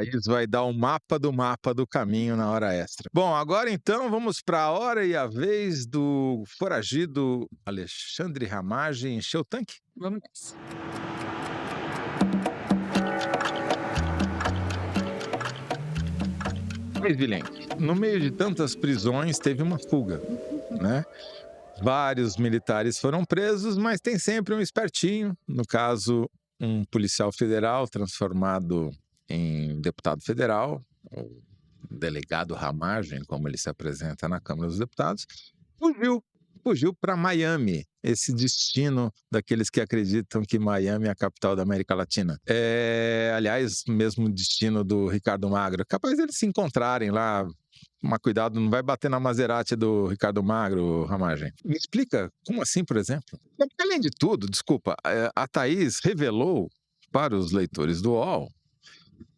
Isso vai dar um mapa do caminho na hora extra. Bom, agora então vamos para a hora e a vez do foragido Alexandre Ramagem encher o tanque? Vamos nessa. Mas, Vilenque, no meio de tantas prisões teve uma fuga, né? Vários militares foram presos, mas tem sempre um espertinho, no caso, um policial federal transformado em deputado federal, ou delegado Ramagem, como ele se apresenta na Câmara dos Deputados, fugiu. Fugiu para Miami, esse destino daqueles que acreditam que Miami é a capital da América Latina. Aliás, mesmo destino do Ricardo Magro. Capaz deles se encontrarem lá. Mas cuidado, não vai bater na Maserati do Ricardo Magro, Ramagem. Me explica, como assim, por exemplo? Porque, além de tudo, desculpa, a Thaís revelou para os leitores do UOL,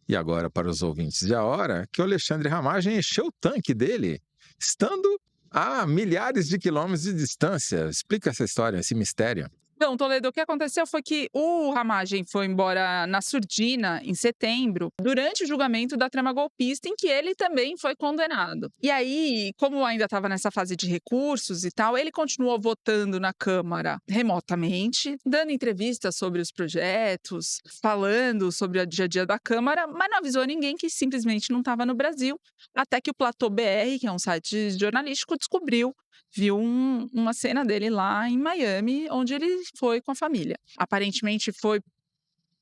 e agora para os ouvintes de A Hora, que o Alexandre Ramagem encheu o tanque dele, estando a milhares de quilômetros de distância. Explica essa história, esse mistério. Então, Toledo, o que aconteceu foi que o Ramagem foi embora na surdina, em setembro, durante o julgamento da trama golpista, em que ele também foi condenado. E aí, como ainda estava nessa fase de recursos e tal, ele continuou votando na Câmara remotamente, dando entrevistas sobre os projetos, falando sobre o dia a dia da Câmara, mas não avisou ninguém que simplesmente não estava no Brasil, até que o Platô BR, que é um site jornalístico, descobriu, viu uma cena dele lá em Miami, onde ele foi com a família. Aparentemente foi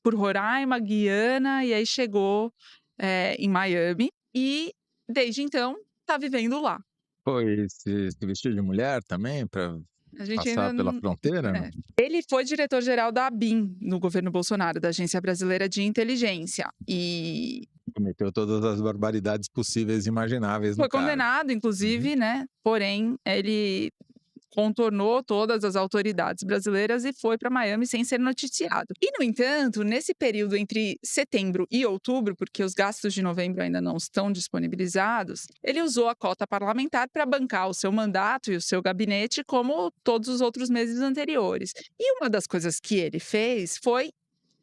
por Roraima, Guiana, e aí chegou em Miami e, desde então, está vivendo lá. Foi se vestir de mulher também para A gente passar ainda pela não. fronteira? Não? É. Ele foi diretor-geral da ABIN no governo Bolsonaro, da Agência Brasileira de Inteligência, e Cometeu todas as barbaridades possíveis e imagináveis no foi cargo. condenado, Uhum. inclusive, né? Porém, ele contornou todas as autoridades brasileiras e foi para Miami sem ser noticiado. E, no entanto, nesse período entre setembro e outubro, porque os gastos de novembro ainda não estão disponibilizados, ele usou a cota parlamentar para bancar o seu mandato e o seu gabinete, como todos os outros meses anteriores. E uma das coisas que ele fez foi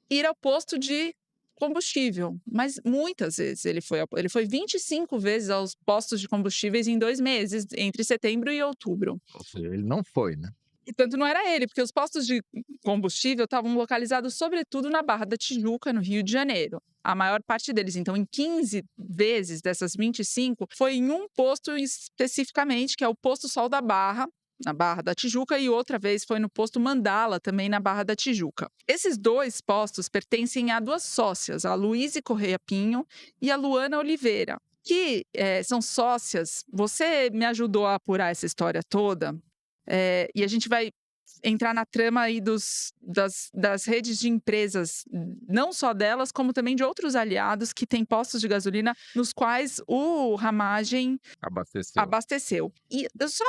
ir ao posto de combustível, mas muitas vezes ele foi 25 vezes aos postos de combustíveis em 2 meses, entre setembro e outubro. Ou seja, ele não foi, né? E tanto não era ele, porque os postos de combustível estavam localizados sobretudo na Barra da Tijuca, no Rio de Janeiro. A maior parte deles, então, em 15 vezes dessas 25, foi em um posto especificamente, que é o Posto Sol da Barra, na Barra da Tijuca, e outra vez foi no posto Mandala, também na Barra da Tijuca. Esses 2 postos pertencem a 2 sócias, a Luíse Correia Pinho e a Luana Oliveira, que são sócias. Você me ajudou a apurar essa história toda, e a gente vai entrar na trama aí das redes de empresas, não só delas, como também de outros aliados que têm postos de gasolina nos quais o Ramagem Abasteceu. abasteceu. E eu só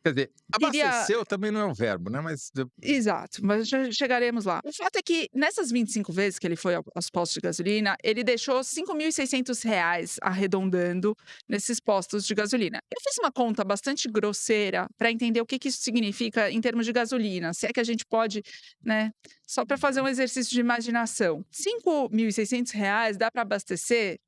Quer dizer, queria. abasteceu também não é um verbo, né? Mas Exato, mas já chegaremos lá. O fato é que nessas 25 vezes que ele foi aos postos de gasolina, ele deixou R$ 5.600 arredondando nesses postos de gasolina. Eu fiz uma conta bastante grosseira para entender o que isso significa em termos de gasolina, se é que a gente pode, né, só para fazer um exercício de imaginação. R$ 5.600 dá para abastecer,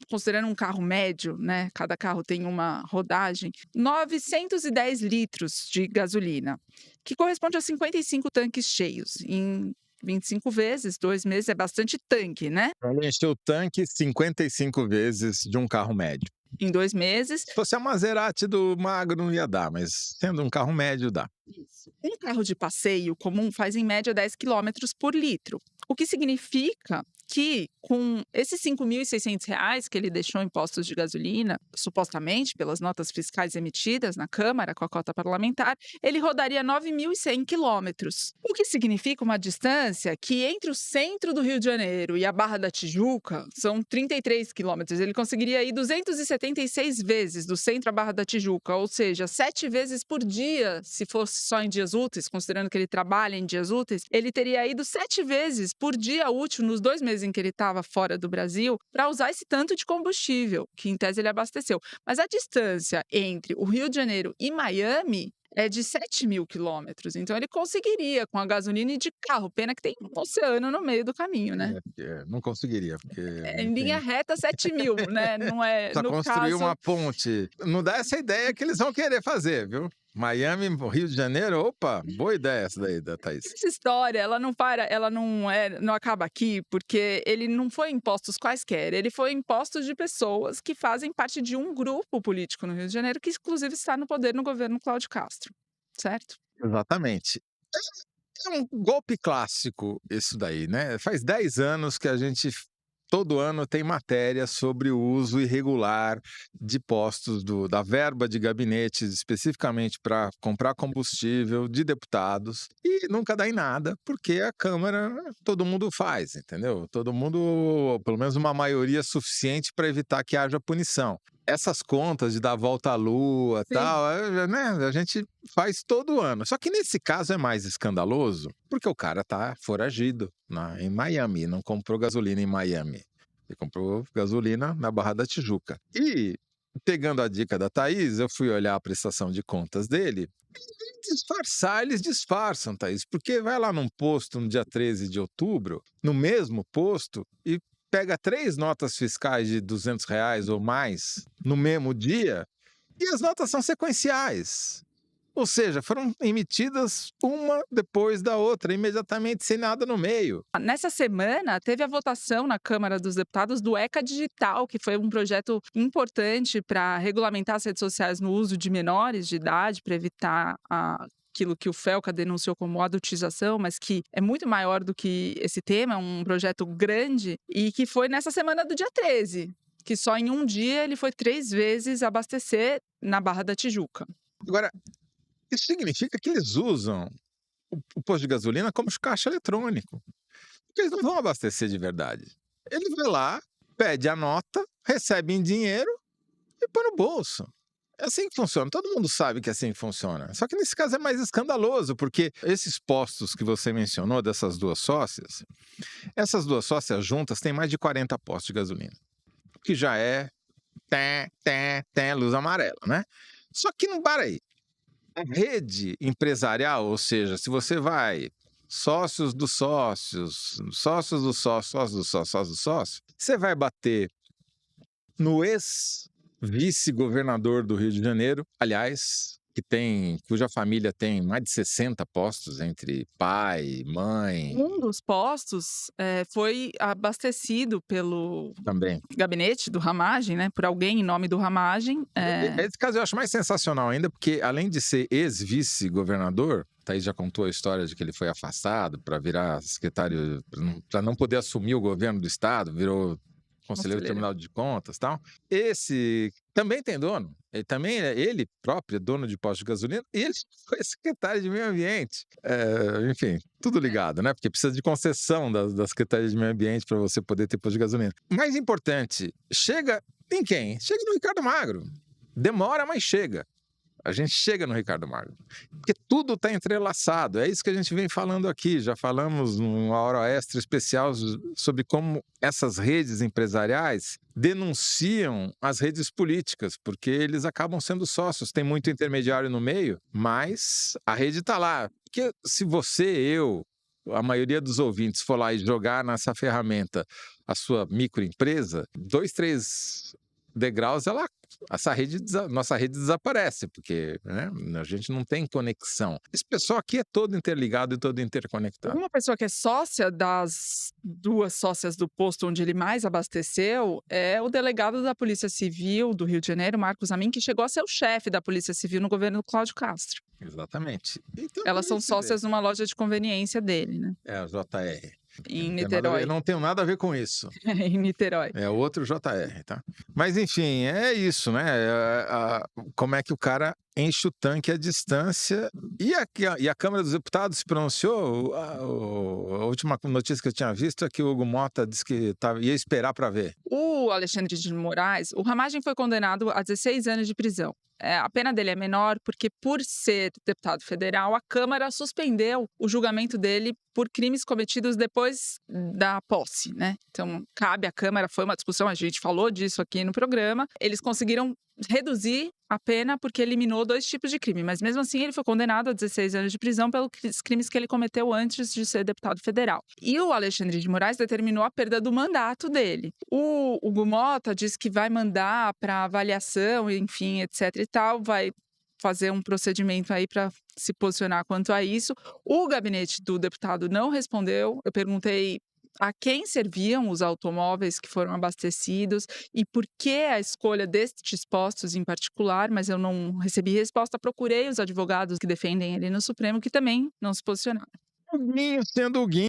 considerando um carro médio, né, cada carro tem uma rodagem, 910 litros de gasolina, que corresponde a 55 tanques cheios. Em 25 vezes, 2 meses, é bastante tanque, né? ele encheu o tanque 55 vezes de um carro médio. Em 2 meses. Se fosse a Maserati do Magro, não ia dar, mas sendo um carro médio, dá. Isso. Um carro de passeio comum faz em média 10 quilômetros por litro, o que significa que, com esses R$ 5.600 que ele deixou em postos de gasolina, supostamente pelas notas fiscais emitidas na Câmara com a cota parlamentar, ele rodaria 9.100 quilômetros, o que significa uma distância que, entre o centro do Rio de Janeiro e a Barra da Tijuca, são 33 quilômetros. Ele conseguiria ir 276 vezes do centro à Barra da Tijuca, ou seja, 7 vezes por dia, se fosse só em dias úteis, considerando que ele trabalha em dias úteis, ele teria ido 7 vezes por dia útil nos 2 meses em que ele estava fora do Brasil para usar esse tanto de combustível, que em tese ele abasteceu. Mas a distância entre o Rio de Janeiro e Miami é de 7.000 quilômetros. Então ele conseguiria com a gasolina e de carro. Pena que tem um oceano no meio do caminho, né? Não conseguiria, porque, Em linha enfim, reta, 7.000, né? Não é, só no construir caso. uma ponte. Não dá essa ideia que eles vão querer fazer, viu? Miami, Rio de Janeiro, opa, boa ideia essa daí da Thaís. Essa história, ela não para, ela não acaba aqui, porque ele não foi impostos quaisquer, ele foi impostos de pessoas que fazem parte de um grupo político no Rio de Janeiro, que inclusive está no poder no governo Cláudio Castro, certo? Exatamente. É um golpe clássico isso daí, né? Faz 10 anos que a gente, todo ano, tem matéria sobre o uso irregular de postos da verba de gabinetes, especificamente para comprar combustível de deputados, e nunca dá em nada, porque a Câmara, todo mundo faz, entendeu? Todo mundo, pelo menos uma maioria suficiente para evitar que haja punição. Essas contas de dar a volta à lua e Sim. tal, né, a gente faz todo ano. Só que nesse caso é mais escandaloso, porque o cara tá foragido em Miami, não comprou gasolina em Miami. Ele comprou gasolina na Barra da Tijuca. E, pegando a dica da Thaís, eu fui olhar a prestação de contas dele. Disfarçar, eles disfarçam, Thaís, porque vai lá num posto no dia 13 de outubro, no mesmo posto, e pega 3 notas fiscais de R$ 200 ou mais no mesmo dia, e as notas são sequenciais. Ou seja, foram emitidas uma depois da outra, imediatamente, sem nada no meio. Nessa semana, teve a votação na Câmara dos Deputados do ECA Digital, que foi um projeto importante para regulamentar as redes sociais no uso de menores de idade, para evitar aquilo que o Felca denunciou como adultização, mas que é muito maior do que esse tema, é um projeto grande, e que foi nessa semana do dia 13, que só em um dia ele foi 3 vezes abastecer na Barra da Tijuca. Agora, isso significa que eles usam o posto de gasolina como caixa eletrônico. Porque eles não vão abastecer de verdade. Ele vai lá, pede a nota, recebe em dinheiro e põe no bolso. É assim que funciona. Todo mundo sabe que é assim que funciona. Só que nesse caso é mais escandaloso, porque esses postos que você mencionou, dessas duas sócias, essas duas sócias juntas têm mais de 40 postos de gasolina. O que já é luz amarela, né? Só que não para aí. A rede empresarial, ou seja, se você vai sócios dos sócios, sócios dos sócios, sócios dos sócios, sócios dos sócios, você vai bater no ex-vice-governador do Rio de Janeiro, aliás, cuja família tem mais de 60 postos entre pai, mãe. Um dos postos foi abastecido pelo Também. gabinete do Ramagem, né? Por alguém em nome do Ramagem. Esse caso eu acho mais sensacional ainda, porque além de ser ex-vice-governador, Thaís já contou a história de que ele foi afastado para virar secretário, para não poder assumir o governo do estado, virou conselheiro do Tribunal de Contas e tal. Esse também tem dono. Ele próprio é dono de posto de gasolina e ele foi secretário de Meio Ambiente. Enfim, tudo ligado, né? Porque precisa de concessão da Secretaria de Meio Ambiente para você poder ter posto de gasolina. Mais importante, chega em quem? Chega no Ricardo Magro. Demora, mas chega. A gente chega no Ricardo Magro. Porque tudo está entrelaçado. É isso que a gente vem falando aqui. Já falamos numa hora extra especial sobre como essas redes empresariais denunciam as redes políticas, porque eles acabam sendo sócios. Tem muito intermediário no meio, mas a rede está lá. Porque se você, a maioria dos ouvintes for lá e jogar nessa ferramenta a sua microempresa, 2, 3 degraus, nossa rede desaparece, porque a gente não tem conexão. Esse pessoal aqui é todo interligado e todo interconectado. Uma pessoa que é sócia das 2 sócias do posto onde ele mais abasteceu é o delegado da Polícia Civil do Rio de Janeiro, Marcos Amin, que chegou a ser o chefe da Polícia Civil no governo do Cláudio Castro. Exatamente. Então, elas são sócias numa loja de conveniência dele, né? É a JR. Em Niterói. Eu não tenho nada a ver com isso. Em Niterói. É outro JR, tá? Mas, enfim, é isso, né? Como é que o cara enche o tanque à distância. E a Câmara dos Deputados se pronunciou. A última notícia que eu tinha visto é que o Hugo Mota disse que ia esperar para ver. O Alexandre de Moraes, o Ramagem foi condenado a 16 anos de prisão. a pena dele é menor porque, por ser deputado federal, a Câmara suspendeu o julgamento dele por crimes cometidos depois da posse, né? Então, cabe à Câmara, foi uma discussão, a gente falou disso aqui no programa, eles conseguiram reduzir a pena porque eliminou 2 tipos de crime, mas mesmo assim ele foi condenado a 16 anos de prisão pelos crimes que ele cometeu antes de ser deputado federal. E o Alexandre de Moraes determinou a perda do mandato dele. O Hugo Mota disse que vai mandar para avaliação, enfim, etc e tal, vai fazer um procedimento aí para se posicionar quanto a isso. O gabinete do deputado não respondeu. Eu perguntei a quem serviam os automóveis que foram abastecidos e por que a escolha destes postos em particular, mas eu não recebi resposta. Procurei os advogados que defendem ele no Supremo, que também não se posicionaram. O Guinho sendo o Guinho.